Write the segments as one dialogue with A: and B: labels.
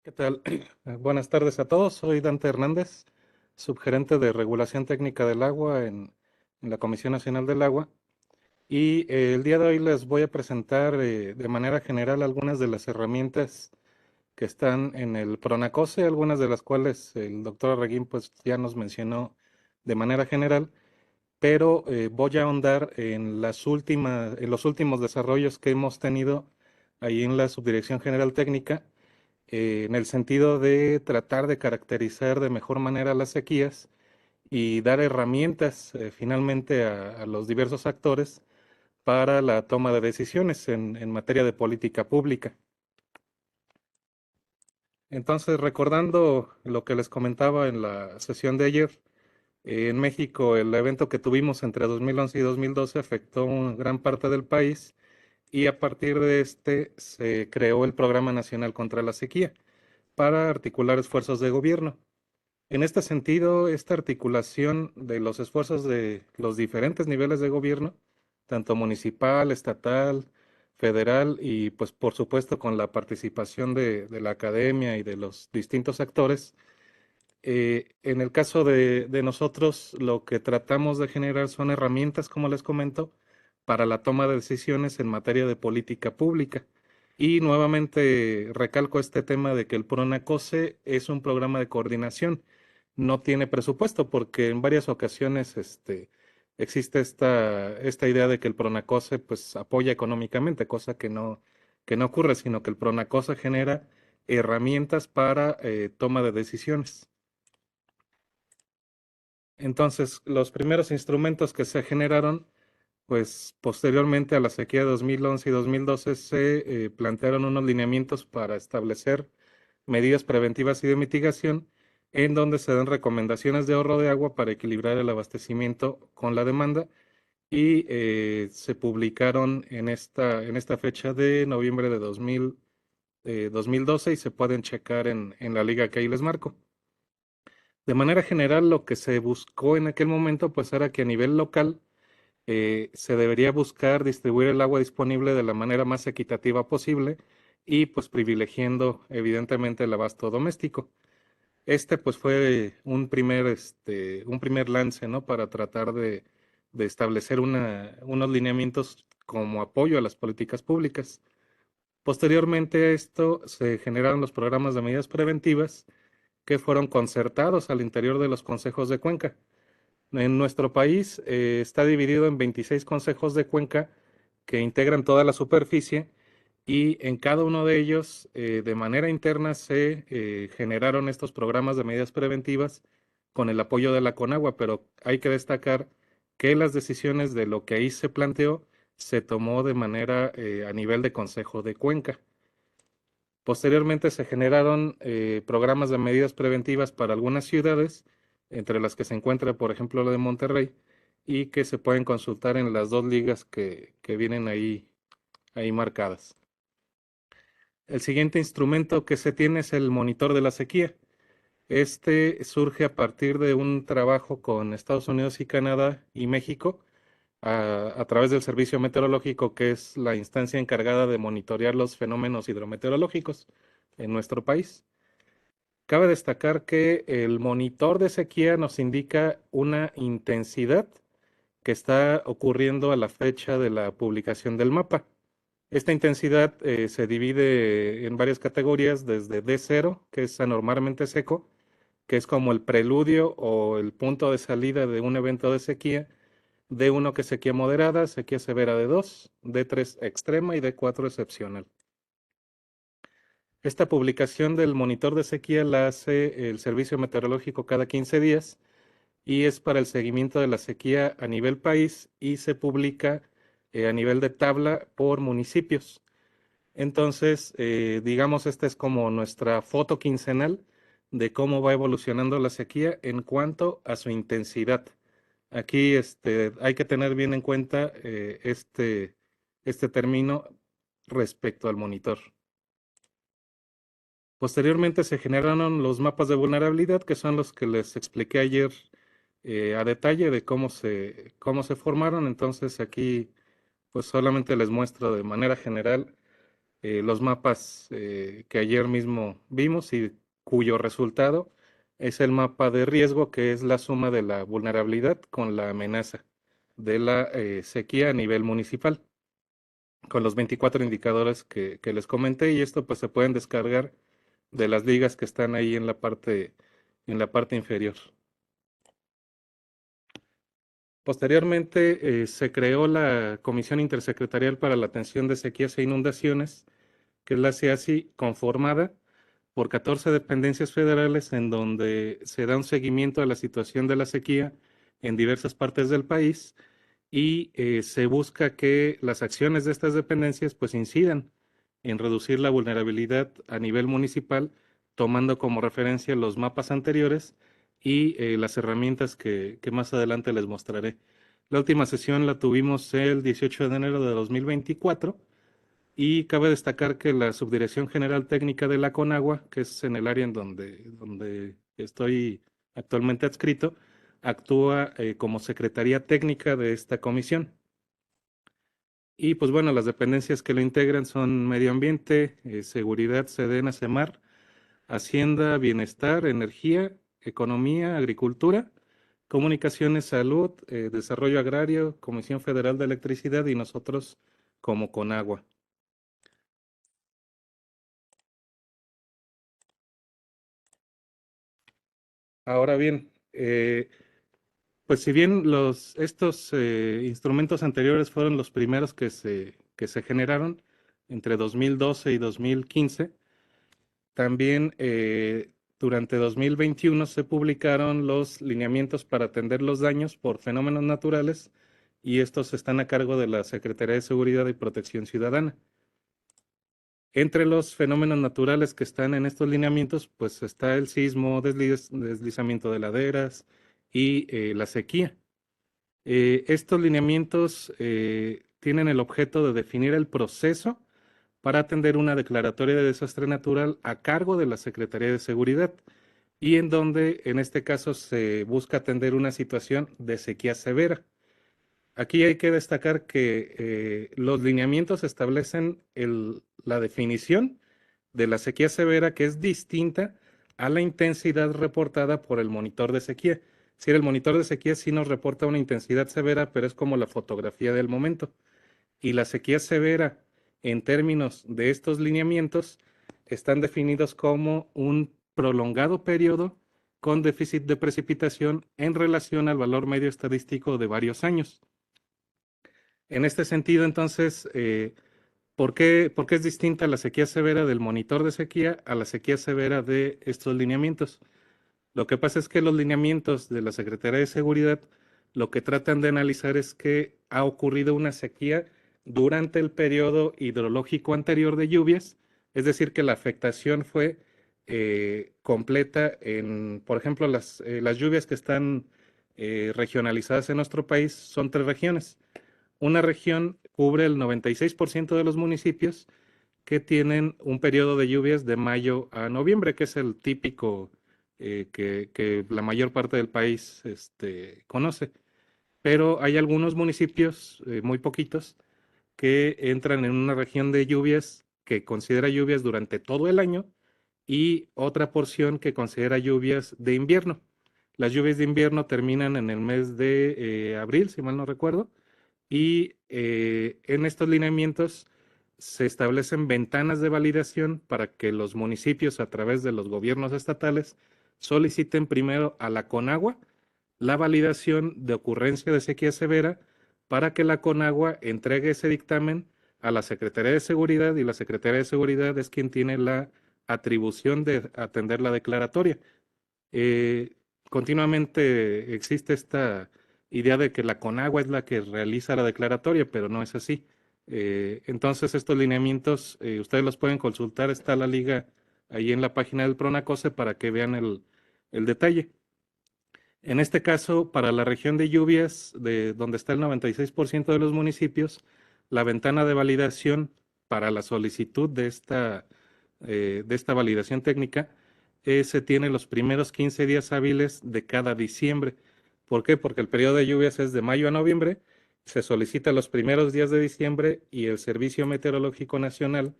A: ¿Qué tal? Buenas tardes a todos. Soy Dante Hernández, subgerente de Regulación Técnica del Agua en la Comisión Nacional del Agua. Y el día de hoy les voy a presentar de manera general algunas de las herramientas que están en el Pronacose, algunas de las cuales el doctor Arreguín pues ya nos mencionó de manera general, pero voy a ahondar en en los últimos desarrollos que hemos tenido ahí en la Subdirección General Técnica, en el sentido de tratar de caracterizar de mejor manera las sequías y dar herramientas finalmente a los diversos actores para la toma de decisiones en materia de política pública. Entonces, recordando lo que les comentaba en la sesión de ayer, en México el evento que tuvimos entre 2011 y 2012 afectó una gran parte del país y a partir de este se creó el Programa Nacional contra la Sequía para articular esfuerzos de gobierno. En este sentido, esta articulación de los esfuerzos de los diferentes niveles de gobierno, tanto municipal, estatal, federal y pues por supuesto con la participación de la academia y de los distintos actores, en el caso de nosotros lo que tratamos de generar son herramientas, como les comento, para la toma de decisiones en materia de política pública. Y nuevamente recalco este tema de que el PRONACOSE es un programa de coordinación, no tiene presupuesto porque en varias ocasiones existe esta idea de que el PRONACOSE pues apoya económicamente, cosa que no ocurre, sino que el PRONACOSE genera herramientas para toma de decisiones. Entonces, los primeros instrumentos que se generaron, pues posteriormente a la sequía de 2011 y 2012 se plantearon unos lineamientos para establecer medidas preventivas y de mitigación, en donde se dan recomendaciones de ahorro de agua para equilibrar el abastecimiento con la demanda y se publicaron en esta fecha de noviembre de 2012 y se pueden checar en la liga que ahí les marco. De manera general, lo que se buscó en aquel momento pues era que a nivel local se debería buscar distribuir el agua disponible de la manera más equitativa posible y pues privilegiando evidentemente el abasto doméstico. Este pues fue un primer lance, ¿no? Para tratar de establecer unos lineamientos como apoyo a las políticas públicas. Posteriormente a esto se generaron los programas de medidas preventivas que fueron concertados al interior de los consejos de cuenca. En nuestro país está dividido en 26 consejos de cuenca que integran toda la superficie y en cada uno de ellos de manera interna se generaron estos programas de medidas preventivas con el apoyo de la Conagua, pero hay que destacar que las decisiones de lo que ahí se planteó se tomó de manera a nivel de consejo de cuenca. Posteriormente se generaron programas de medidas preventivas para algunas ciudades, entre las que se encuentra, por ejemplo, la de Monterrey, y que se pueden consultar en las dos ligas que vienen ahí marcadas. El siguiente instrumento que se tiene es el monitor de la sequía. Este surge a partir de un trabajo con Estados Unidos y Canadá y México a través del Servicio Meteorológico, que es la instancia encargada de monitorear los fenómenos hidrometeorológicos en nuestro país. Cabe destacar que el monitor de sequía nos indica una intensidad que está ocurriendo a la fecha de la publicación del mapa. Esta intensidad se divide en varias categorías, desde D0, que es anormalmente seco, que es como el preludio o el punto de salida de un evento de sequía. D1 que es sequía moderada, sequía severa de 2, D3 extrema y D4 excepcional. Esta publicación del monitor de sequía la hace el Servicio Meteorológico cada 15 días y es para el seguimiento de la sequía a nivel país y se publica a nivel de tabla por municipios. Entonces, digamos, esta es como nuestra foto quincenal de cómo va evolucionando la sequía en cuanto a su intensidad. Aquí hay que tener bien en cuenta este término respecto al monitor. Posteriormente se generaron los mapas de vulnerabilidad, que son los que les expliqué ayer a detalle de cómo se formaron. Entonces aquí pues solamente les muestro de manera general los mapas que ayer mismo vimos y cuyo resultado es el mapa de riesgo, que es la suma de la vulnerabilidad con la amenaza de la sequía a nivel municipal, con los 24 indicadores que les comenté, y esto pues se pueden descargar de las ligas que están ahí en la parte inferior. Posteriormente se creó la Comisión Intersecretarial para la Atención de Sequías e Inundaciones, que es la CEACI, conformada por 14 dependencias federales en donde se da un seguimiento a la situación de la sequía en diversas partes del país y se busca que las acciones de estas dependencias pues incidan en reducir la vulnerabilidad a nivel municipal, tomando como referencia los mapas anteriores y las herramientas que más adelante les mostraré. La última sesión la tuvimos el 18 de enero de 2024 y cabe destacar que la Subdirección General Técnica de la Conagua, que es en el área en donde estoy actualmente adscrito, actúa como Secretaría Técnica de esta comisión. Y pues bueno, las dependencias que lo integran son Medio Ambiente, Seguridad, Sedena, Semar, Hacienda, Bienestar, Energía, Economía, Agricultura, Comunicaciones, Salud, Desarrollo Agrario, Comisión Federal de Electricidad y nosotros como Conagua. Ahora bien, pues si bien estos instrumentos anteriores fueron los primeros que se generaron entre 2012 y 2015, también durante 2021 se publicaron los lineamientos para atender los daños por fenómenos naturales y estos están a cargo de la Secretaría de Seguridad y Protección Ciudadana. Entre los fenómenos naturales que están en estos lineamientos, pues está el sismo, deslizamiento de laderas y la sequía. Estos lineamientos tienen el objeto de definir el proceso para atender una declaratoria de desastre natural a cargo de la Secretaría de Seguridad y en donde en este caso se busca atender una situación de sequía severa. Aquí hay que destacar que los lineamientos establecen la definición de la sequía severa, que es distinta a la intensidad reportada por el monitor de sequía. Si el monitor de sequía sí nos reporta una intensidad severa, pero es como la fotografía del momento. Y la sequía severa, en términos de estos lineamientos, están definidos como un prolongado periodo con déficit de precipitación en relación al valor medio estadístico de varios años. En este sentido, entonces, por qué es distinta la sequía severa del monitor de sequía a la sequía severa de estos lineamientos? Lo que pasa es que los lineamientos de la Secretaría de Seguridad lo que tratan de analizar es que ha ocurrido una sequía durante el periodo hidrológico anterior de lluvias, es decir, que la afectación fue completa en, por ejemplo, las lluvias que están regionalizadas en nuestro país son tres regiones. Una región cubre el 96% de los municipios que tienen un periodo de lluvias de mayo a noviembre, que es el típico que la mayor parte del país conoce. Pero hay algunos municipios, muy poquitos, que entran en una región de lluvias que considera lluvias durante todo el año y otra porción que considera lluvias de invierno. Las lluvias de invierno terminan en el mes de abril, si mal no recuerdo, y en estos lineamientos se establecen ventanas de validación para que los municipios, a través de los gobiernos estatales, soliciten primero a la Conagua la validación de ocurrencia de sequía severa para que la Conagua entregue ese dictamen a la Secretaría de Seguridad, y la Secretaría de Seguridad es quien tiene la atribución de atender la declaratoria. Eh, Continuamente existe esta idea de que la Conagua es la que realiza la declaratoria, pero no es así. Entonces, estos lineamientos, ustedes los pueden consultar, está la liga ahí en la página del Pronacose para que vean el detalle. En este caso, para la región de lluvias, de donde está el 96% de los municipios, la ventana de validación para la solicitud de esta validación técnica se tiene los primeros 15 días hábiles de cada diciembre. ¿Por qué? Porque el periodo de lluvias es de mayo a noviembre, se solicita los primeros días de diciembre y el Servicio Meteorológico Nacional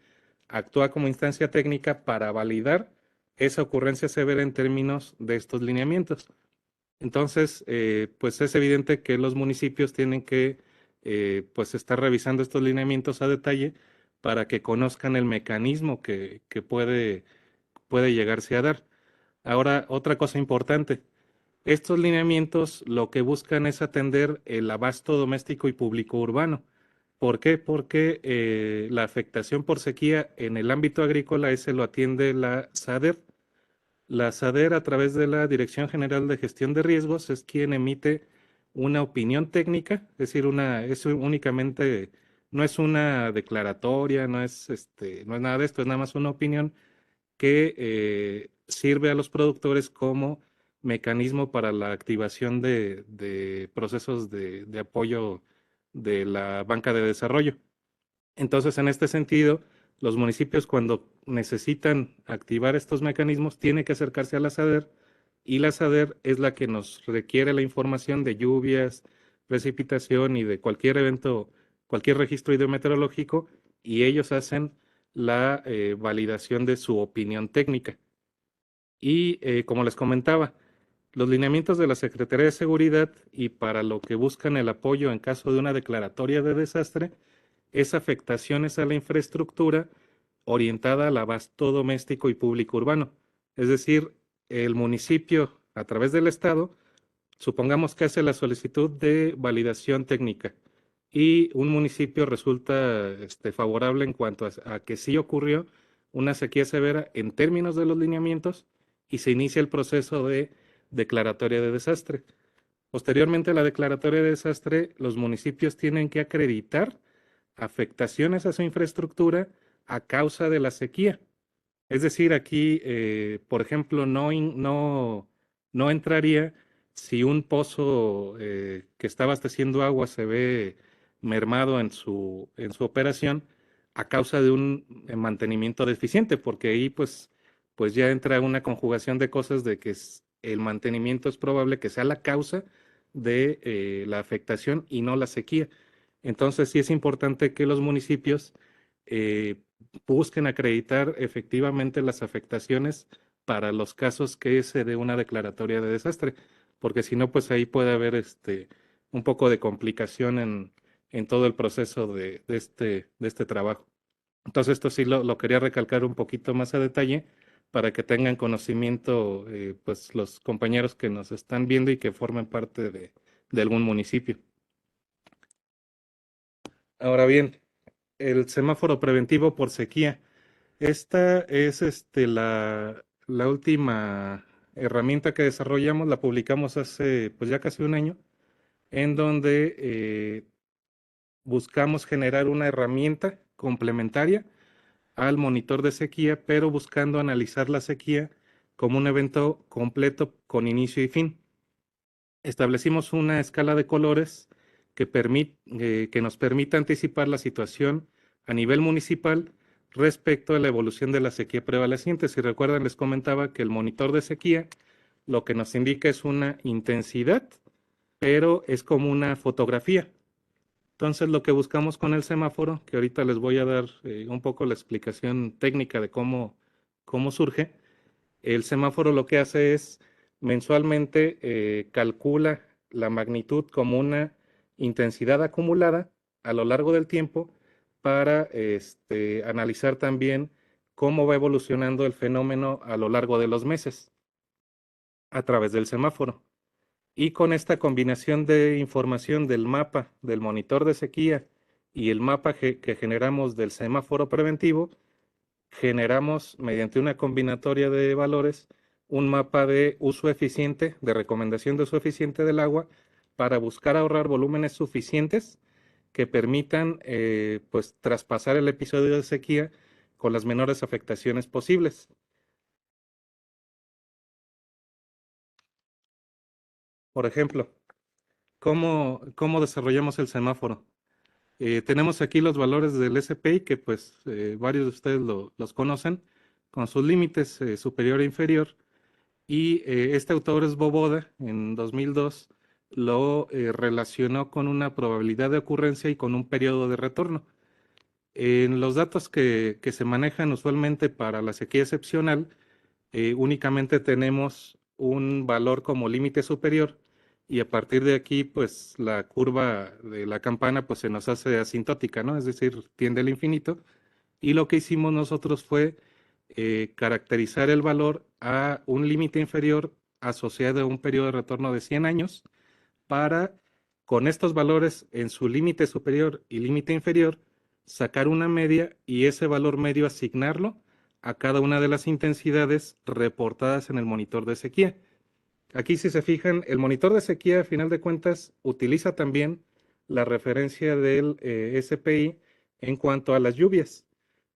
A: actúa como instancia técnica para validar esa ocurrencia severa en términos de estos lineamientos. Entonces, pues es evidente que los municipios tienen que pues estar revisando estos lineamientos a detalle para que conozcan el mecanismo que puede llegarse a dar. Ahora, otra cosa importante, estos lineamientos lo que buscan es atender el abasto doméstico y público urbano. ¿Por qué? Porque la afectación por sequía en el ámbito agrícola, ese lo atiende la SADER. La SADER, a través de la Dirección General de Gestión de Riesgos, es quien emite una opinión técnica, es decir, es únicamente, no es una declaratoria, no es nada de esto, es nada más una opinión que sirve a los productores como mecanismo para la activación de procesos de apoyo de la banca de desarrollo. Entonces, en este sentido, los municipios, cuando necesitan activar estos mecanismos, tienen que acercarse a la SADER, y la SADER es la que nos requiere la información de lluvias, precipitación y de cualquier evento, cualquier registro hidrometeorológico, y ellos hacen la validación de su opinión técnica. Y como les comentaba, los lineamientos de la Secretaría de Seguridad, y para lo que buscan el apoyo en caso de una declaratoria de desastre, es afectaciones a la infraestructura orientada al abasto doméstico y público urbano. Es decir, el municipio, a través del Estado, supongamos que hace la solicitud de validación técnica y un municipio resulta favorable en cuanto a que sí ocurrió una sequía severa en términos de los lineamientos, y se inicia el proceso de declaratoria de desastre. Posteriormente a la declaratoria de desastre, los municipios tienen que acreditar afectaciones a su infraestructura a causa de la sequía. Es decir, aquí, por ejemplo, no entraría si un pozo que está abasteciendo agua se ve mermado en su operación a causa de un mantenimiento deficiente, porque ahí pues ya entra una conjugación de cosas de que el mantenimiento es probable que sea la causa de la afectación y no la sequía. Entonces sí es importante que los municipios eh, busquen acreditar efectivamente las afectaciones para los casos que se dé una declaratoria de desastre, porque si no, pues ahí puede haber un poco de complicación en todo el proceso de este trabajo. Entonces, esto sí lo quería recalcar un poquito más a detalle para que tengan conocimiento, pues los compañeros que nos están viendo y que formen parte de algún municipio. Ahora bien, el semáforo preventivo por sequía. Esta es la última herramienta que desarrollamos, la publicamos hace pues ya casi un año, en donde buscamos generar una herramienta complementaria al monitor de sequía, pero buscando analizar la sequía como un evento completo con inicio y fin. Establecimos una escala de colores que nos permita anticipar la situación a nivel municipal respecto a la evolución de la sequía prevaleciente. Si recuerdan, les comentaba que el monitor de sequía lo que nos indica es una intensidad, pero es como una fotografía. Entonces, lo que buscamos con el semáforo, que ahorita les voy a dar un poco la explicación técnica de cómo surge. El semáforo lo que hace es mensualmente calcula la magnitud como una intensidad acumulada a lo largo del tiempo para analizar también cómo va evolucionando el fenómeno a lo largo de los meses. a través del semáforo. Y con esta combinación de información del mapa del monitor de sequía y el mapa que generamos del semáforo preventivo, generamos mediante una combinatoria de valores un mapa de uso eficiente, de recomendación de uso eficiente del agua para buscar ahorrar volúmenes suficientes que permitan pues traspasar el episodio de sequía con las menores afectaciones posibles. Por ejemplo, ¿cómo desarrollamos el semáforo? Tenemos aquí los valores del SPI, que pues varios de ustedes los conocen, con sus límites superior e inferior. Y este autor es Boboda, en 2002, lo relacionó con una probabilidad de ocurrencia y con un periodo de retorno. En los datos que se manejan usualmente para la sequía excepcional, únicamente tenemos un valor como límite superior y a partir de aquí, pues la curva de la campana pues se nos hace asintótica, ¿no? Es decir, tiende al infinito. Y lo que hicimos nosotros fue caracterizar el valor a un límite inferior asociado a un periodo de retorno de 100 años para, con estos valores en su límite superior y límite inferior, sacar una media y ese valor medio asignarlo a cada una de las intensidades reportadas en el monitor de sequía. Aquí, si se fijan, el monitor de sequía, a final de cuentas, utiliza también la referencia del SPI en cuanto a las lluvias,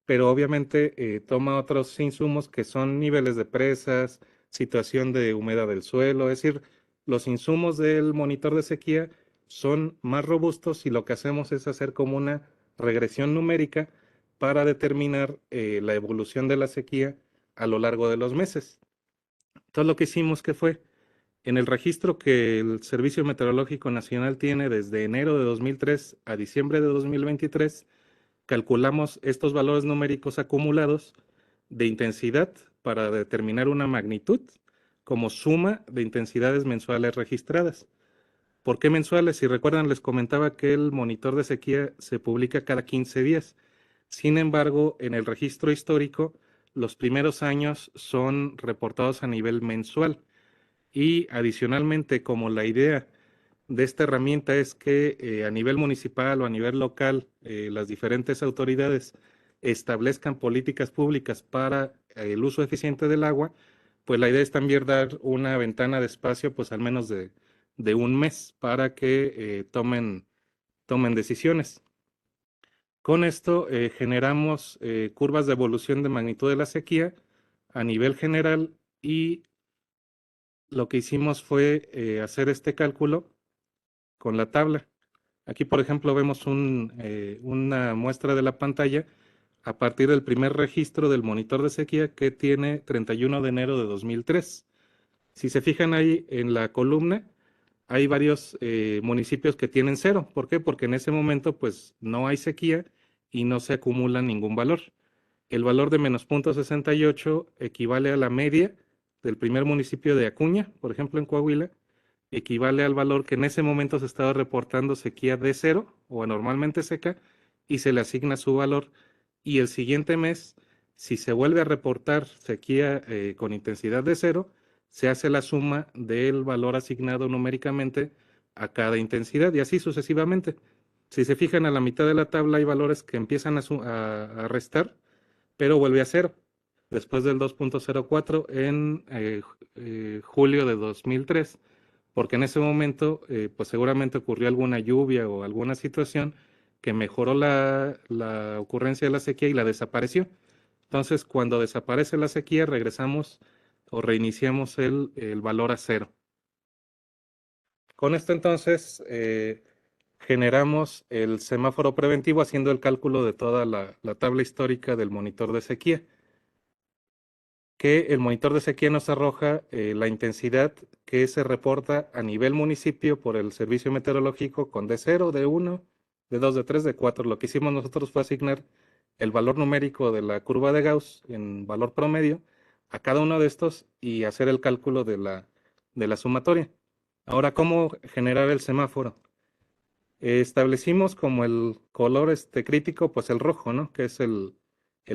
A: pero obviamente toma otros insumos que son niveles de presas, situación de humedad del suelo, es decir, los insumos del monitor de sequía son más robustos y lo que hacemos es hacer como una regresión numérica para determinar la evolución de la sequía a lo largo de los meses. Entonces lo que hicimos que fue, en el registro que el Servicio Meteorológico Nacional tiene desde enero de 2003 a diciembre de 2023, calculamos estos valores numéricos acumulados de intensidad para determinar una magnitud como suma de intensidades mensuales registradas. ¿Por qué mensuales? Si recuerdan, les comentaba que el monitor de sequía se publica cada 15 días. Sin embargo, en el registro histórico, los primeros años son reportados a nivel mensual. Y adicionalmente, como la idea de esta herramienta es que a nivel municipal o a nivel local, las diferentes autoridades establezcan políticas públicas para el uso eficiente del agua, pues la idea es también dar una ventana de espacio, pues al menos de un mes para que tomen decisiones. Con esto generamos curvas de evolución de magnitud de la sequía a nivel general y lo que hicimos fue hacer este cálculo con la tabla. Aquí, por ejemplo, vemos una muestra de la pantalla a partir del primer registro del monitor de sequía que tiene 31 de enero de 2003. Si se fijan ahí en la columna, hay varios municipios que tienen cero. ¿Por qué? Porque en ese momento pues no hay sequía y no se acumula ningún valor. El valor de menos 0.68 equivale a la media del primer municipio de Acuña, por ejemplo en Coahuila, equivale al valor que en ese momento se estaba reportando sequía de cero o anormalmente seca y se le asigna su valor. Y el siguiente mes, si se vuelve a reportar sequía con intensidad de cero, se hace la suma del valor asignado numéricamente a cada intensidad y así sucesivamente. Si se fijan a la mitad de la tabla hay valores que empiezan a restar, pero vuelve a cero después del 2.04 en julio de 2003 porque en ese momento, pues seguramente ocurrió alguna lluvia o alguna situación que mejoró la ocurrencia de la sequía y la desapareció. Entonces, cuando desaparece la sequía, regresamos o reiniciamos el valor a cero. Con esto entonces generamos el semáforo preventivo haciendo el cálculo de toda la tabla histórica del monitor de sequía, que el monitor de sequía nos arroja la intensidad que se reporta a nivel municipio por el servicio meteorológico con D0, D1, D2, D3, D4. Lo que hicimos nosotros fue asignar el valor numérico de la curva de Gauss en valor promedio a cada uno de estos y hacer el cálculo de la sumatoria. Ahora, ¿cómo generar el semáforo? Establecimos como el color crítico, pues el rojo, ¿no? Que es el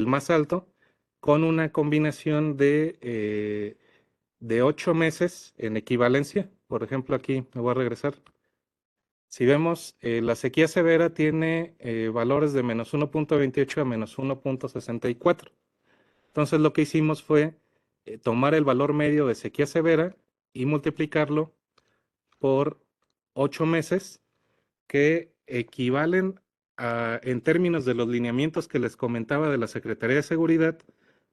A: más alto, con una combinación de 8 meses en equivalencia. Por ejemplo, aquí me voy a regresar. Si vemos, la sequía severa tiene valores de -1.28 a -1.64. Entonces lo que hicimos fue tomar el valor medio de sequía severa y multiplicarlo por 8 meses, que equivalen a, en términos de los lineamientos que les comentaba de la Secretaría de Seguridad,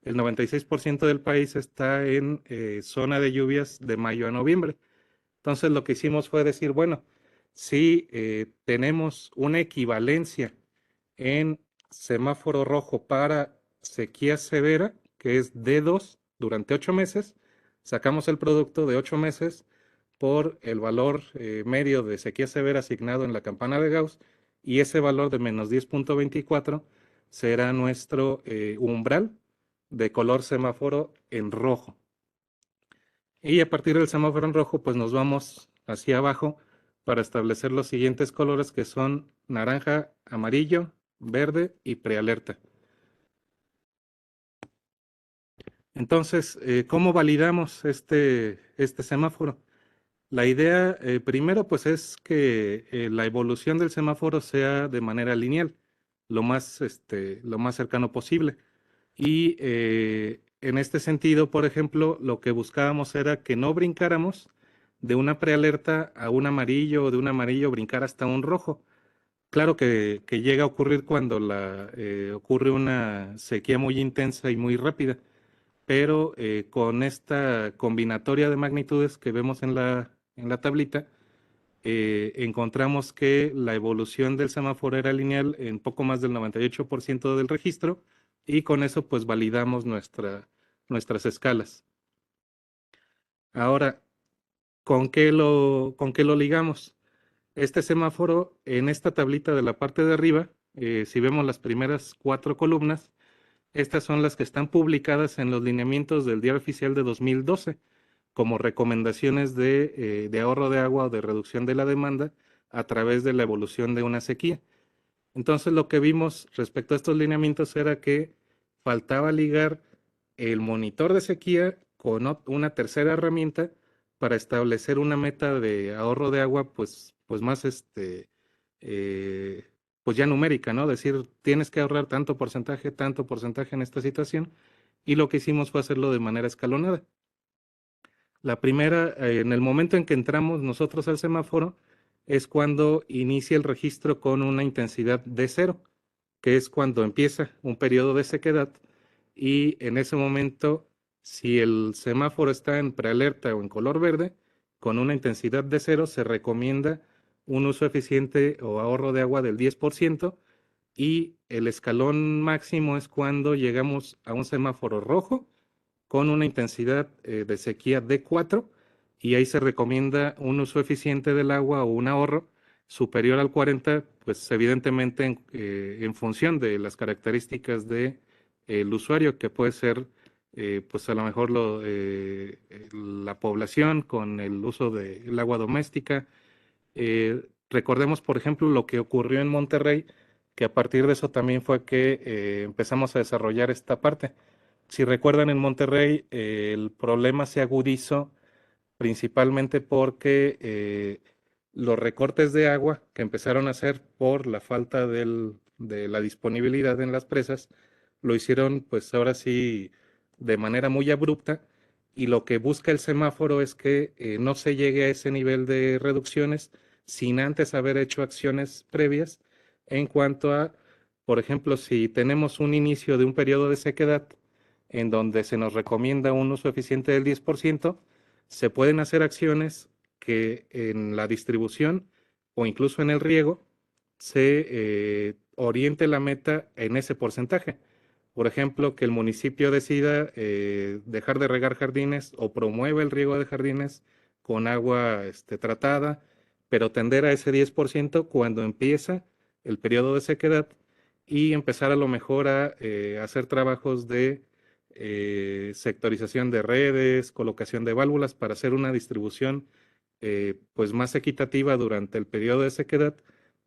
A: el 96% del país está en zona de lluvias de mayo a noviembre. Entonces lo que hicimos fue decir, bueno, si tenemos una equivalencia en semáforo rojo para sequía severa, que es D2 durante 8 meses, sacamos el producto de 8 meses por el valor medio de sequía severa asignado en la campana de Gauss, y ese valor de -10.24 será nuestro umbral de color semáforo en rojo. Y a partir del semáforo en rojo, pues nos vamos hacia abajo para establecer los siguientes colores, que son naranja, amarillo, verde y prealerta. Entonces, ¿cómo validamos este semáforo? La idea, primero, pues es que la evolución del semáforo sea de manera lineal, lo más cercano posible. Y en este sentido, por ejemplo, lo que buscábamos era que no brincáramos de una prealerta a un amarillo, o de un amarillo brincar hasta un rojo. Claro que llega a ocurrir cuando ocurre una sequía muy intensa y muy rápida, pero con esta combinatoria de magnitudes que vemos en la tablita, encontramos que la evolución del semáforo era lineal en poco más del 98% del registro, y con eso pues validamos nuestras escalas. Ahora, con qué lo ligamos? Este semáforo, en esta tablita de la parte de arriba, si vemos las primeras 4 columnas, estas son las que están publicadas en los lineamientos del Diario Oficial de 2012 como recomendaciones de ahorro de agua o de reducción de la demanda a través de la evolución de una sequía. Entonces lo que vimos respecto a estos lineamientos era que faltaba ligar el monitor de sequía con una tercera herramienta para establecer una meta de ahorro de agua, pues más eh, pues ya numérica, ¿no? Decir, tienes que ahorrar tanto porcentaje en esta situación, y lo que hicimos fue hacerlo de manera escalonada. La primera, en el momento en que entramos nosotros al semáforo, es cuando inicia el registro con una intensidad de 0, que es cuando empieza un periodo de sequedad, y en ese momento, si el semáforo está en prealerta o en color verde, con una intensidad de 0, se recomienda un uso eficiente o ahorro de agua del 10%, y el escalón máximo es cuando llegamos a un semáforo rojo con una intensidad de sequía de 4, y ahí se recomienda un uso eficiente del agua o un ahorro superior al 40, pues evidentemente en función de las características del usuario, que puede ser pues a lo mejor la población con el uso del agua doméstica. Recordemos, por ejemplo, lo que ocurrió en Monterrey, que a partir de eso también fue que empezamos a desarrollar esta parte. Si recuerdan, en Monterrey el problema se agudizó principalmente porque los recortes de agua que empezaron a hacer por la falta de la disponibilidad en las presas, lo hicieron pues ahora sí de manera muy abrupta, y lo que busca el semáforo es que no se llegue a ese nivel de reducciones sin antes haber hecho acciones previas en cuanto a, por ejemplo, si tenemos un inicio de un periodo de sequedad en donde se nos recomienda un uso eficiente del 10%, se pueden hacer acciones que en la distribución o incluso en el riego se oriente la meta en ese porcentaje. Por ejemplo, que el municipio decida dejar de regar jardines o promueve el riego de jardines con agua tratada, pero tender a ese 10% cuando empieza el periodo de sequedad, y empezar a lo mejor a hacer trabajos de sectorización de redes, colocación de válvulas para hacer una distribución pues más equitativa durante el periodo de sequedad,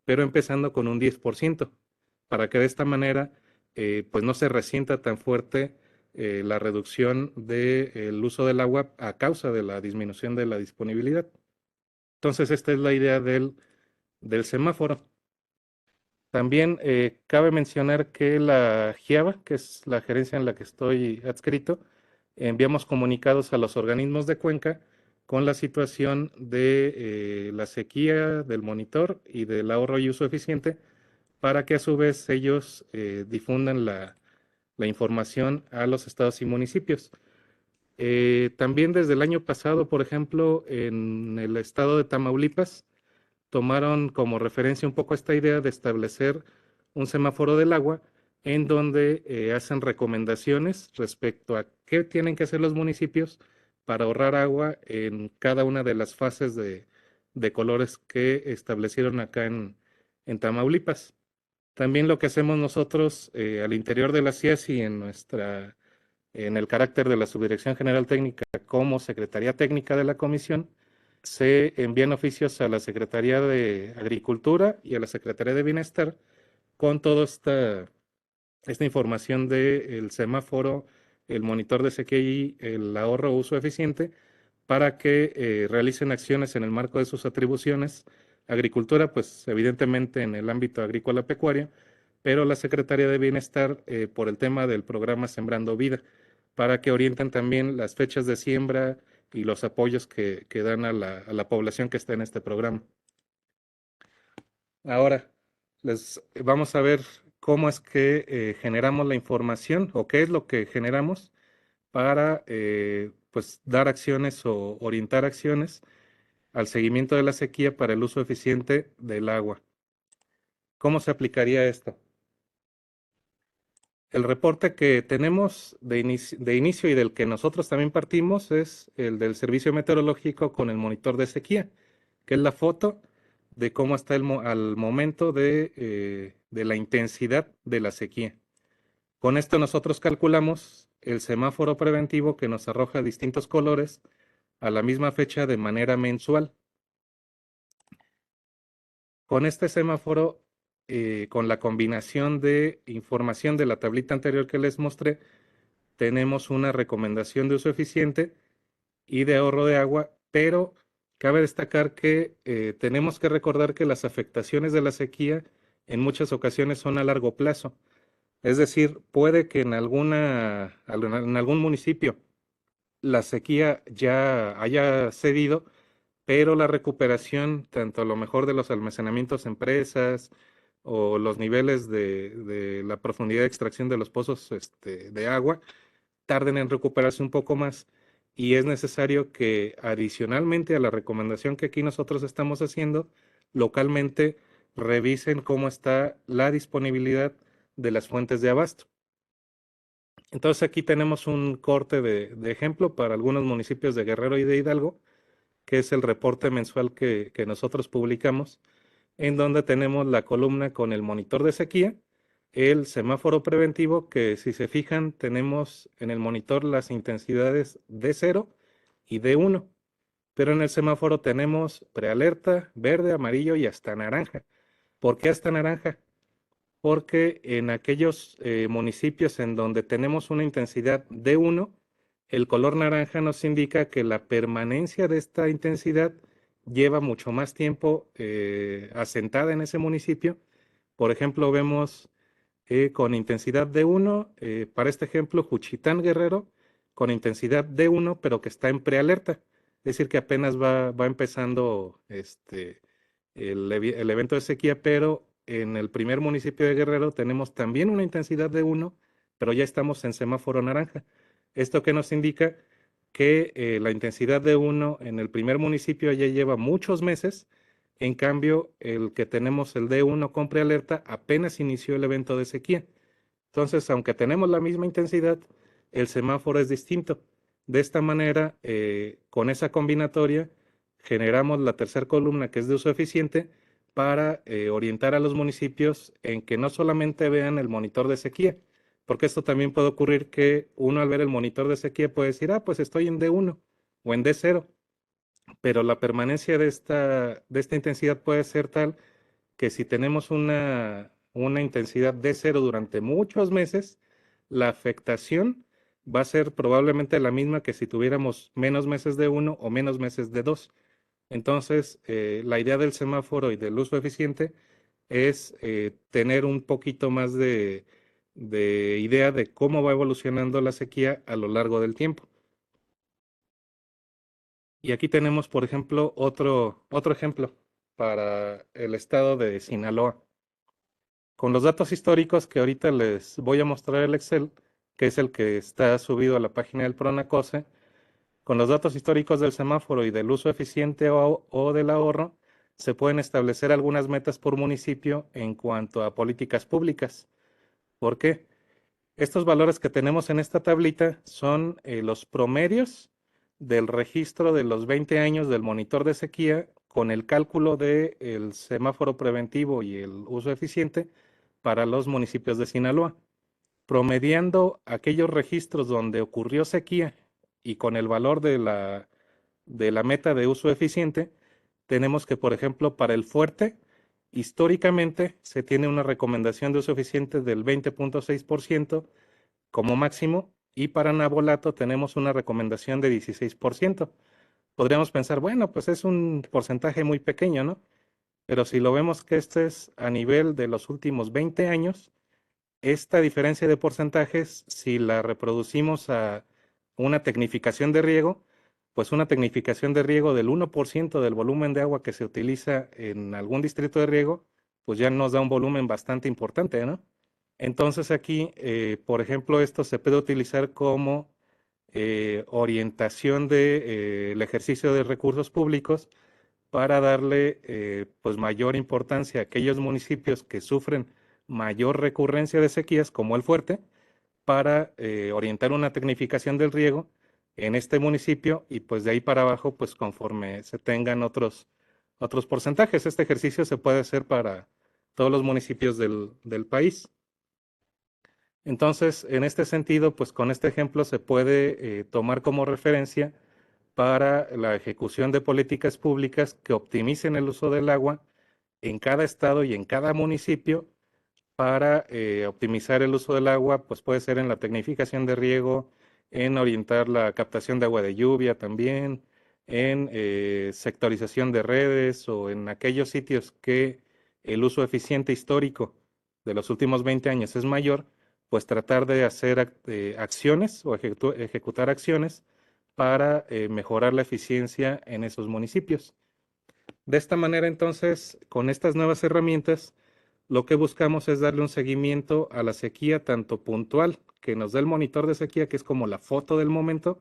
A: pero empezando con un 10%, para que de esta manera pues no se resienta tan fuerte la reducción del uso del agua a causa de la disminución de la disponibilidad. Entonces, esta es la idea del semáforo. También cabe mencionar que la GIABA, que es la gerencia en la que estoy adscrito, enviamos comunicados a los organismos de Cuenca con la situación de la sequía, del monitor y del ahorro y uso eficiente, para que a su vez ellos difundan la información a los estados y municipios. También desde el año pasado, por ejemplo, en el estado de Tamaulipas, tomaron como referencia un poco esta idea de establecer un semáforo del agua en donde hacen recomendaciones respecto a qué tienen que hacer los municipios para ahorrar agua en cada una de las fases de colores que establecieron acá en Tamaulipas. También lo que hacemos nosotros al interior de la CIESI en el carácter de la Subdirección General Técnica como Secretaría Técnica de la Comisión, se envían oficios a la Secretaría de Agricultura y a la Secretaría de Bienestar con toda esta información del semáforo, el monitor de sequía y el ahorro o uso eficiente para que realicen acciones en el marco de sus atribuciones. Agricultura, pues evidentemente en el ámbito agrícola pecuario, pero la Secretaría de Bienestar por el tema del programa Sembrando Vida, para que orienten también las fechas de siembra y los apoyos que dan a la población que está en este programa. Ahora, les vamos a ver cómo es que generamos la información o qué es lo que generamos para pues dar acciones o orientar acciones al seguimiento de la sequía para el uso eficiente del agua. ¿Cómo se aplicaría esto? El reporte que tenemos de inicio y del que nosotros también partimos es el del servicio meteorológico con el monitor de sequía, que es la foto de cómo está al momento de la intensidad de la sequía. Con esto nosotros calculamos el semáforo preventivo que nos arroja distintos colores a la misma fecha de manera mensual. Con este semáforo, con la combinación de información de la tablita anterior que les mostré, tenemos una recomendación de uso eficiente y de ahorro de agua, pero cabe destacar que tenemos que recordar que las afectaciones de la sequía en muchas ocasiones son a largo plazo. Es decir, puede que en algún municipio la sequía ya haya cedido, pero la recuperación, tanto a lo mejor de los almacenamientos en presas o los niveles de la profundidad de extracción de los pozos de agua, tarden en recuperarse un poco más y es necesario que adicionalmente a la recomendación que aquí nosotros estamos haciendo, localmente revisen cómo está la disponibilidad de las fuentes de abasto. Entonces aquí tenemos un corte de ejemplo para algunos municipios de Guerrero y de Hidalgo, que es el reporte mensual que nosotros publicamos, en donde tenemos la columna con el monitor de sequía, el semáforo preventivo, que si se fijan tenemos en el monitor las intensidades de 0 y de 1, pero en el semáforo tenemos prealerta, verde, amarillo y hasta naranja. ¿Por qué hasta naranja? Porque en aquellos municipios en donde tenemos una intensidad de 1, el color naranja nos indica que la permanencia de esta intensidad lleva mucho más tiempo asentada en ese municipio. Por ejemplo, vemos con intensidad de 1, para este ejemplo, Juchitán Guerrero, con intensidad de 1, pero que está en prealerta. Es decir, que apenas va empezando el evento de sequía, pero en el primer municipio de Guerrero tenemos también una intensidad de 1, pero ya estamos en semáforo naranja. ¿Esto qué nos indica? Que la intensidad de 1 en el primer municipio ya lleva muchos meses, en cambio el que tenemos el D1 con prealerta apenas inició el evento de sequía. Entonces, aunque tenemos la misma intensidad, el semáforo es distinto. De esta manera, con esa combinatoria, generamos la tercera columna que es de uso eficiente para orientar a los municipios en que no solamente vean el monitor de sequía, porque esto también puede ocurrir que uno al ver el monitor de sequía puede decir, ah, pues estoy en D1 o en D0, pero la permanencia de esta intensidad puede ser tal que si tenemos una intensidad de 0 durante muchos meses, la afectación va a ser probablemente la misma que si tuviéramos menos meses de uno o menos meses de dos. Entonces, la idea del semáforo y del uso eficiente es tener un poquito más de idea de cómo va evolucionando la sequía a lo largo del tiempo. Y aquí tenemos, por ejemplo, otro ejemplo para el estado de Sinaloa. Con los datos históricos que ahorita les voy a mostrar el Excel, que es el que está subido a la página del Pronacose, con los datos históricos del semáforo y del uso eficiente o del ahorro, se pueden establecer algunas metas por municipio en cuanto a políticas públicas. ¿Por qué? Estos valores que tenemos en esta tablita son los promedios del registro de los 20 años del monitor de sequía con el cálculo del semáforo preventivo y el uso eficiente para los municipios de Sinaloa, promediando aquellos registros donde ocurrió sequía y con el valor de la meta de uso eficiente, tenemos que, por ejemplo, para el fuerte, históricamente se tiene una recomendación de uso eficiente del 20.6% como máximo, y para Nabolato tenemos una recomendación de 16%. Podríamos pensar, bueno, pues es un porcentaje muy pequeño, ¿no? Pero si lo vemos que este es a nivel de los últimos 20 años, esta diferencia de porcentajes, si la reproducimos a una tecnificación de riego, pues una tecnificación de riego del 1% del volumen de agua que se utiliza en algún distrito de riego, pues ya nos da un volumen bastante importante, ¿no? Entonces aquí, por ejemplo, esto se puede utilizar como orientación de el ejercicio de recursos públicos para darle pues mayor importancia a aquellos municipios que sufren mayor recurrencia de sequías, como el Fuerte, para orientar una tecnificación del riego en este municipio y pues de ahí para abajo, pues conforme se tengan otros porcentajes. Este ejercicio se puede hacer para todos los municipios del país. Entonces, en este sentido, pues con este ejemplo se puede tomar como referencia para la ejecución de políticas públicas que optimicen el uso del agua en cada estado y en cada municipio para optimizar el uso del agua, pues puede ser en la tecnificación de riego, en orientar la captación de agua de lluvia también, en sectorización de redes o en aquellos sitios que el uso eficiente histórico de los últimos 20 años es mayor, pues tratar de hacer acciones o ejecutar acciones para mejorar la eficiencia en esos municipios. De esta manera, entonces, con estas nuevas herramientas, lo que buscamos es darle un seguimiento a la sequía tanto puntual, que nos da el monitor de sequía, que es como la foto del momento,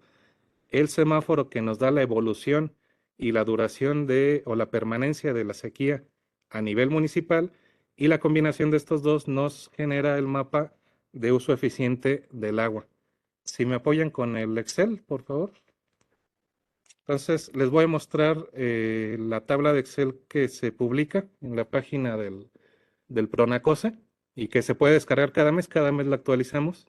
A: el semáforo que nos da la evolución y la duración o la permanencia de la sequía a nivel municipal, y la combinación de estos dos nos genera el mapa de uso eficiente del agua. Si me apoyan con el Excel, por favor. Entonces, les voy a mostrar la tabla de Excel que se publica en la página del Pronacose y que se puede descargar cada mes la actualizamos.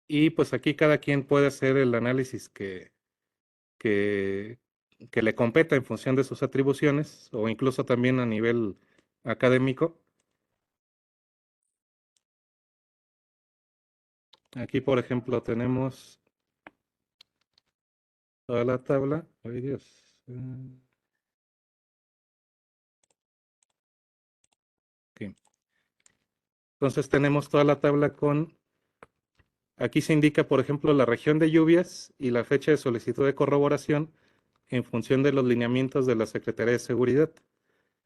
A: Y pues aquí cada quien puede hacer el análisis que, que le competa en función de sus atribuciones o incluso también a nivel académico. Aquí, por ejemplo, tenemos toda la tabla. Ay, Dios. Ok. Entonces tenemos toda la tabla aquí se indica, por ejemplo, la región de lluvias y la fecha de solicitud de corroboración en función de los lineamientos de la Secretaría de Seguridad.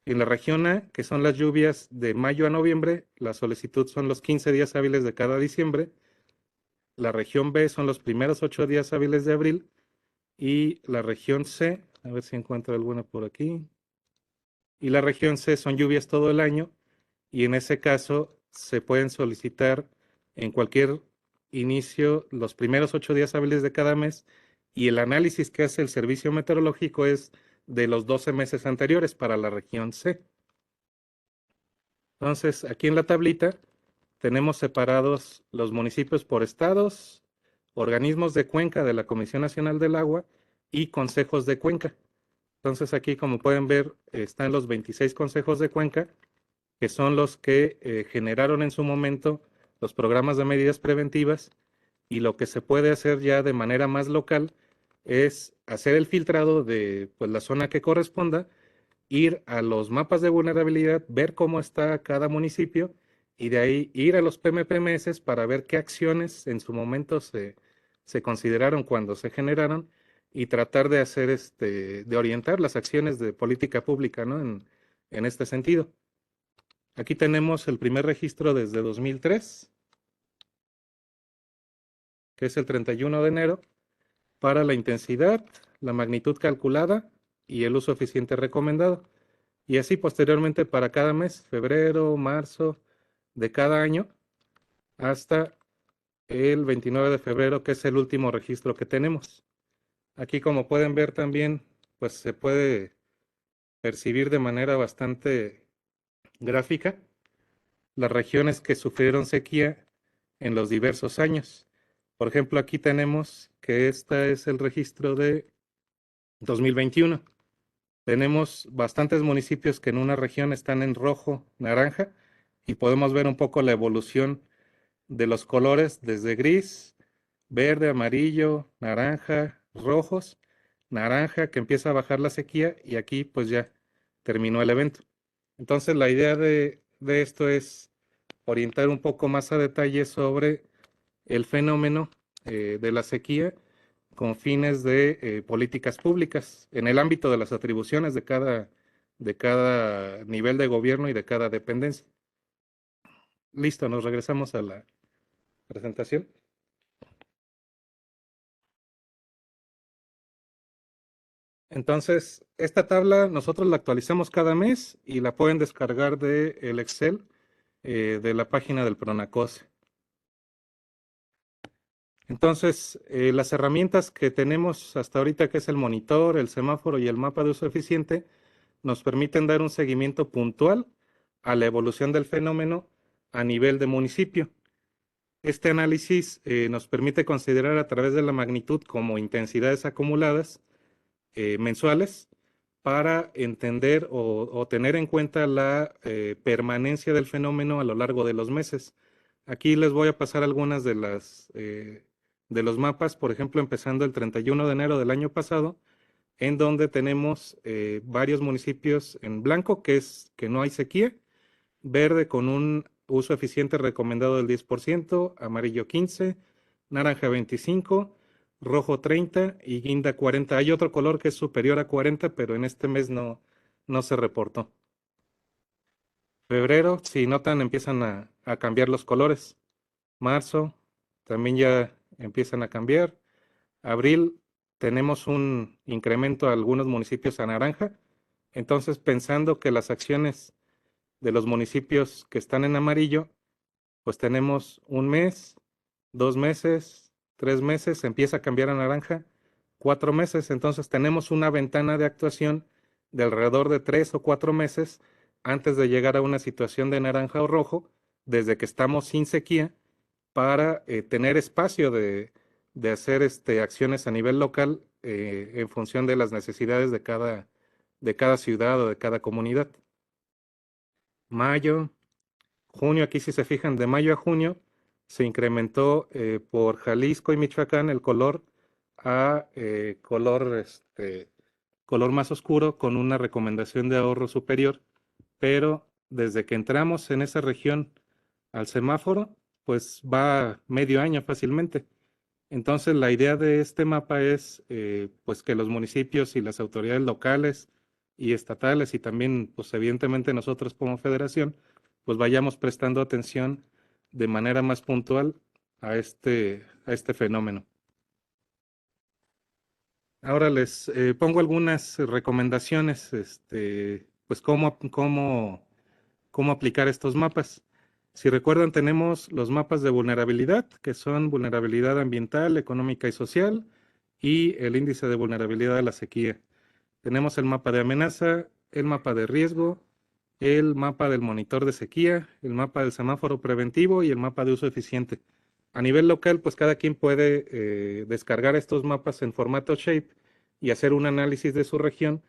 A: En la región A, que son las lluvias de mayo a noviembre, la solicitud son los 15 días hábiles de cada diciembre. La región B son los primeros 8 días hábiles de abril. Y la región C, a ver si encuentro alguna por aquí. Y la región C son lluvias todo el año. Y en ese caso se pueden solicitar en cualquier inicio los primeros 8 días hábiles de cada mes. Y el análisis que hace el servicio meteorológico es de los 12 meses anteriores para la región C. Entonces, aquí en la tablita tenemos separados los municipios por estados, organismos de cuenca de la Comisión Nacional del Agua y consejos de cuenca. Entonces, aquí, como pueden ver, están los 26 consejos de cuenca, que son los que generaron en su momento los programas de medidas preventivas, y lo que se puede hacer ya de manera más local es hacer el filtrado de pues, la zona que corresponda, ir a los mapas de vulnerabilidad, ver cómo está cada municipio y de ahí ir a los PMPMS para ver qué acciones en su momento se consideraron cuando se generaron y tratar de hacer de orientar las acciones de política pública, ¿no? En este sentido. Aquí tenemos el primer registro desde 2003, que es el 31 de enero, para la intensidad, la magnitud calculada y el uso eficiente recomendado. Y así posteriormente para cada mes, febrero, marzo de cada año, hasta el 29 de febrero, que es el último registro que tenemos. Aquí, como pueden ver también, pues se puede percibir de manera bastante gráfica las regiones que sufrieron sequía en los diversos años. Por ejemplo, aquí tenemos que este es el registro de 2021. Tenemos bastantes municipios que en una región están en rojo, naranja, y podemos ver un poco la evolución de los colores desde gris, verde, amarillo, naranja, rojos, naranja, que empieza a bajar la sequía y aquí pues ya terminó el evento. Entonces la idea de esto es orientar un poco más a detalle sobre el fenómeno de la sequía con fines de políticas públicas en el ámbito de las atribuciones de cada nivel de gobierno y de cada dependencia. Listo, nos regresamos a la presentación. Entonces, esta tabla nosotros la actualizamos cada mes y la pueden descargar de el Excel de la página del Pronacos. Entonces, las herramientas que tenemos hasta ahorita, que es el monitor, el semáforo y el mapa de uso eficiente, nos permiten dar un seguimiento puntual a la evolución del fenómeno a nivel de municipio. Este análisis nos permite considerar a través de la magnitud como intensidades acumuladas mensuales para entender o tener en cuenta la permanencia del fenómeno a lo largo de los meses. Aquí les voy a pasar algunas de los mapas, por ejemplo, empezando el 31 de enero del año pasado, en donde tenemos varios municipios en blanco, que es que no hay sequía, verde con un uso eficiente recomendado del 10%, amarillo 15%, naranja 25%, rojo 30% y guinda 40%. Hay otro color que es superior a 40%, pero en este mes no se reportó. Febrero, si notan, empiezan a cambiar los colores. Marzo, también ya empiezan a cambiar. Abril, tenemos un incremento a algunos municipios a naranja. Entonces, pensando que las acciones de los municipios que están en amarillo, pues tenemos un mes, 2 meses, 3 meses, empieza a cambiar a naranja, 4 meses. Entonces tenemos una ventana de actuación de alrededor de 3 o 4 meses antes de llegar a una situación de naranja o rojo, desde que estamos sin sequía, para tener espacio de hacer acciones a nivel local en función de las necesidades de cada ciudad o de cada comunidad. Mayo, junio, aquí si se fijan, de mayo a junio se incrementó por Jalisco y Michoacán el color a color más oscuro con una recomendación de ahorro superior, pero desde que entramos en esa región al semáforo, pues va medio año fácilmente. Entonces, la idea de este mapa es pues que los municipios y las autoridades locales y estatales y también, pues evidentemente nosotros como federación, pues vayamos prestando atención de manera más puntual a este fenómeno. Ahora les pongo algunas recomendaciones, pues cómo aplicar estos mapas. Si recuerdan, tenemos los mapas de vulnerabilidad, que son vulnerabilidad ambiental, económica y social, y el índice de vulnerabilidad a la sequía. Tenemos el mapa de amenaza, el mapa de riesgo, el mapa del monitor de sequía, el mapa del semáforo preventivo y el mapa de uso eficiente. A nivel local, pues cada quien puede descargar estos mapas en formato Shape y hacer un análisis de su región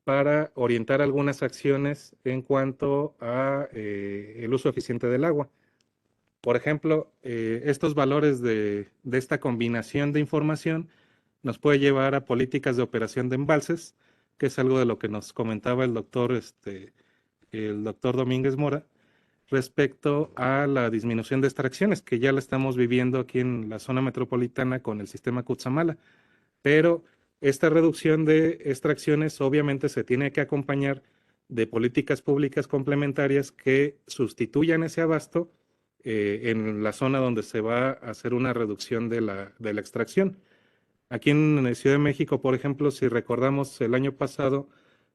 A: para orientar algunas acciones en cuanto a el uso eficiente del agua. Por ejemplo, estos valores de esta combinación de información nos puede llevar a políticas de operación de embalses, que es algo de lo que nos comentaba el doctor Domínguez Mora, respecto a la disminución de extracciones, que ya la estamos viviendo aquí en la zona metropolitana con el sistema Cutzamala. Pero esta reducción de extracciones obviamente se tiene que acompañar de políticas públicas complementarias que sustituyan ese abasto en la zona donde se va a hacer una reducción de la extracción. Aquí en Ciudad de México, por ejemplo, si recordamos, el año pasado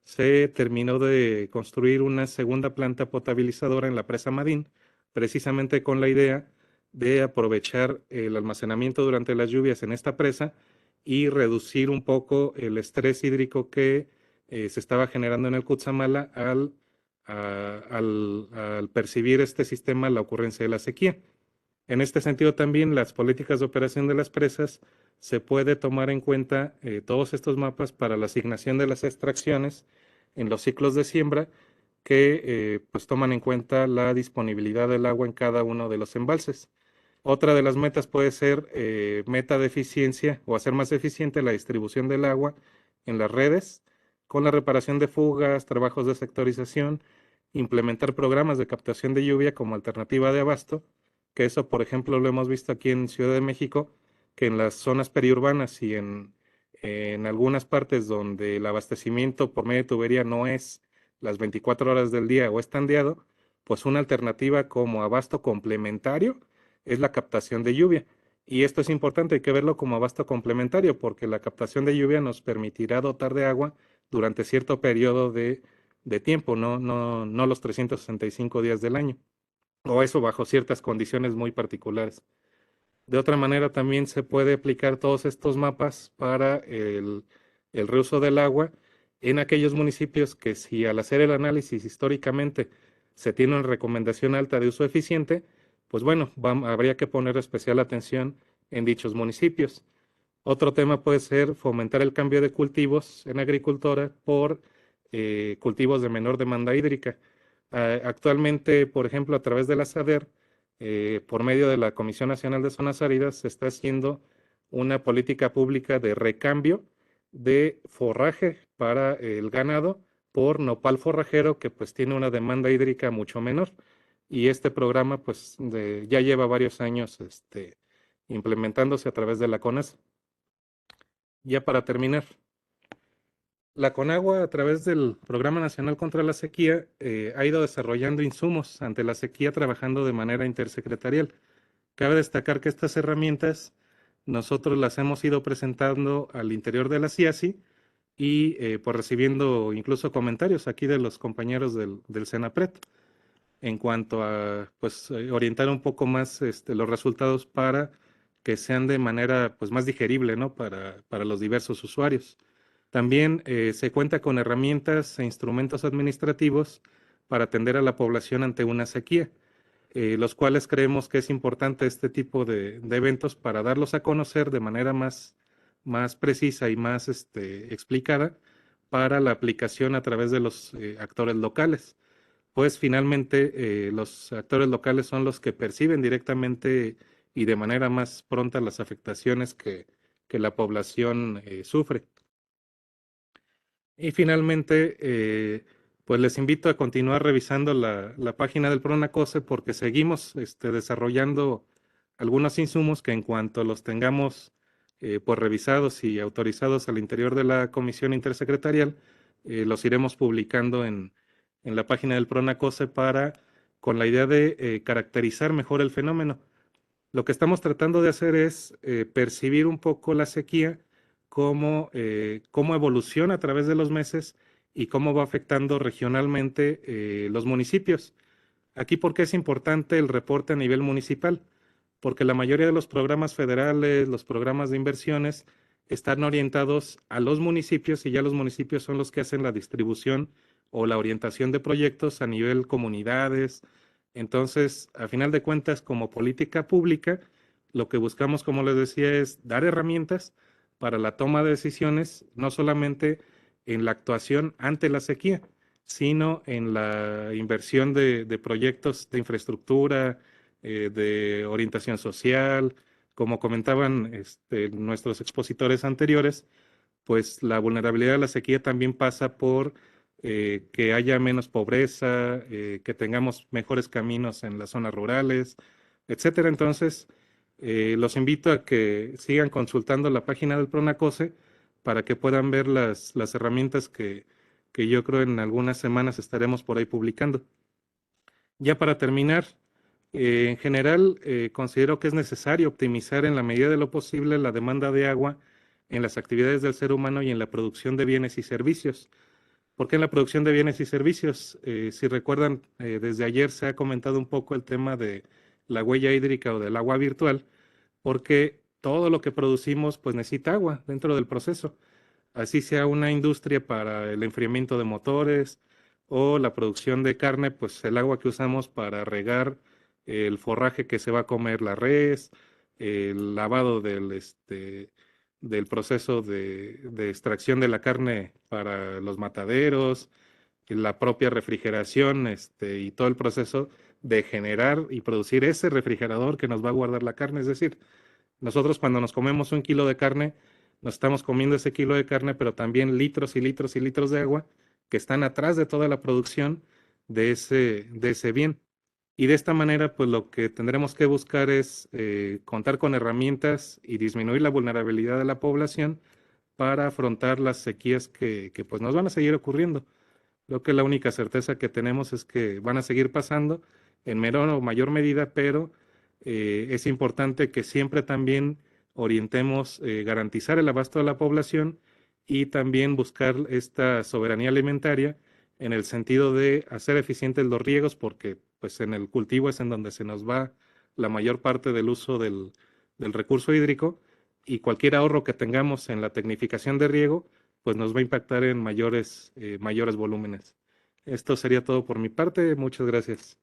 A: se terminó de construir una segunda planta potabilizadora en la presa Madín, precisamente con la idea de aprovechar el almacenamiento durante las lluvias en esta presa y reducir un poco el estrés hídrico que se estaba generando en el Cutzamala al percibir este sistema la ocurrencia de la sequía. En este sentido también las políticas de operación de las presas se puede tomar en cuenta todos estos mapas para la asignación de las extracciones en los ciclos de siembra que pues toman en cuenta la disponibilidad del agua en cada uno de los embalses. Otra de las metas puede ser meta de eficiencia o hacer más eficiente la distribución del agua en las redes con la reparación de fugas, trabajos de sectorización, implementar programas de captación de lluvia como alternativa de abasto, que eso, por ejemplo, lo hemos visto aquí en Ciudad de México, que en las zonas periurbanas y en algunas partes donde el abastecimiento por medio de tubería no es las 24 horas del día o es tandeado, pues una alternativa como abasto complementario es la captación de lluvia. Y esto es importante, hay que verlo como abasto complementario, porque la captación de lluvia nos permitirá dotar de agua durante cierto periodo de tiempo, no los 365 días del año, o eso bajo ciertas condiciones muy particulares. De otra manera, también se puede aplicar todos estos mapas para el reuso del agua en aquellos municipios que si al hacer el análisis históricamente se tiene una recomendación alta de uso eficiente, pues bueno, habría que poner especial atención en dichos municipios. Otro tema puede ser fomentar el cambio de cultivos en agricultura por cultivos de menor demanda hídrica. Actualmente, por ejemplo, a través de la SADER, por medio de la Comisión Nacional de Zonas Áridas, se está haciendo una política pública de recambio de forraje para el ganado por nopal forrajero que pues tiene una demanda hídrica mucho menor. Y este programa pues ya lleva varios años implementándose a través de la CONAS. Ya para terminar, la Conagua, a través del Programa Nacional contra la Sequía, ha ido desarrollando insumos ante la sequía trabajando de manera intersecretarial. Cabe destacar que estas herramientas nosotros las hemos ido presentando al interior de la CIASI y pues recibiendo incluso comentarios aquí de los compañeros del Senapred en cuanto a pues orientar un poco más los resultados para que sean de manera pues más digerible, ¿no? Para los diversos usuarios. También se cuenta con herramientas e instrumentos administrativos para atender a la población ante una sequía, los cuales creemos que es importante este tipo de eventos para darlos a conocer de manera más precisa y más explicada para la aplicación a través de los actores locales. Pues finalmente los actores locales son los que perciben directamente y de manera más pronta las afectaciones que la población sufre. Y finalmente, pues les invito a continuar revisando la página del Pronacose porque seguimos desarrollando algunos insumos que en cuanto los tengamos pues revisados y autorizados al interior de la Comisión Intersecretarial, los iremos publicando en la página del Pronacose con la idea de caracterizar mejor el fenómeno. Lo que estamos tratando de hacer es percibir un poco la sequía, cómo evoluciona a través de los meses y cómo va afectando regionalmente los municipios. Aquí, ¿por qué es importante el reporte a nivel municipal? Porque la mayoría de los programas federales, los programas de inversiones, están orientados a los municipios y ya los municipios son los que hacen la distribución o la orientación de proyectos a nivel comunidades. Entonces, a final de cuentas, como política pública, lo que buscamos, como les decía, es dar herramientas para la toma de decisiones, no solamente en la actuación ante la sequía, sino en la inversión de proyectos de infraestructura, de orientación social. Como comentaban nuestros expositores anteriores, pues la vulnerabilidad a la sequía también pasa por que haya menos pobreza, que tengamos mejores caminos en las zonas rurales, etcétera. Entonces, los invito a que sigan consultando la página del Pronacose para que puedan ver las herramientas que yo creo en algunas semanas estaremos por ahí publicando. Ya para terminar, en general, considero que es necesario optimizar en la medida de lo posible la demanda de agua en las actividades del ser humano y en la producción de bienes y servicios. ¿Por qué en la producción de bienes y servicios? Si recuerdan, desde ayer se ha comentado un poco el tema de la huella hídrica o del agua virtual, porque todo lo que producimos pues necesita agua dentro del proceso, así sea una industria para el enfriamiento de motores o la producción de carne, pues el agua que usamos para regar el forraje que se va a comer la res, el lavado del proceso de extracción de la carne para los mataderos, la propia refrigeración, y todo el proceso de generar y producir ese refrigerador que nos va a guardar la carne. Es decir, nosotros cuando nos comemos un kilo de carne, nos estamos comiendo ese kilo de carne, pero también litros y litros y litros de agua que están atrás de toda la producción de ese bien. Y de esta manera, pues lo que tendremos que buscar es contar con herramientas y disminuir la vulnerabilidad de la población para afrontar las sequías que pues nos van a seguir ocurriendo. Creo que la única certeza que tenemos es que van a seguir pasando en menor o mayor medida, pero es importante que siempre también orientemos garantizar el abasto de la población y también buscar esta soberanía alimentaria en el sentido de hacer eficientes los riegos, porque pues en el cultivo es en donde se nos va la mayor parte del uso del recurso hídrico, y cualquier ahorro que tengamos en la tecnificación de riego pues nos va a impactar en mayores volúmenes. Esto sería todo por mi parte. Muchas gracias.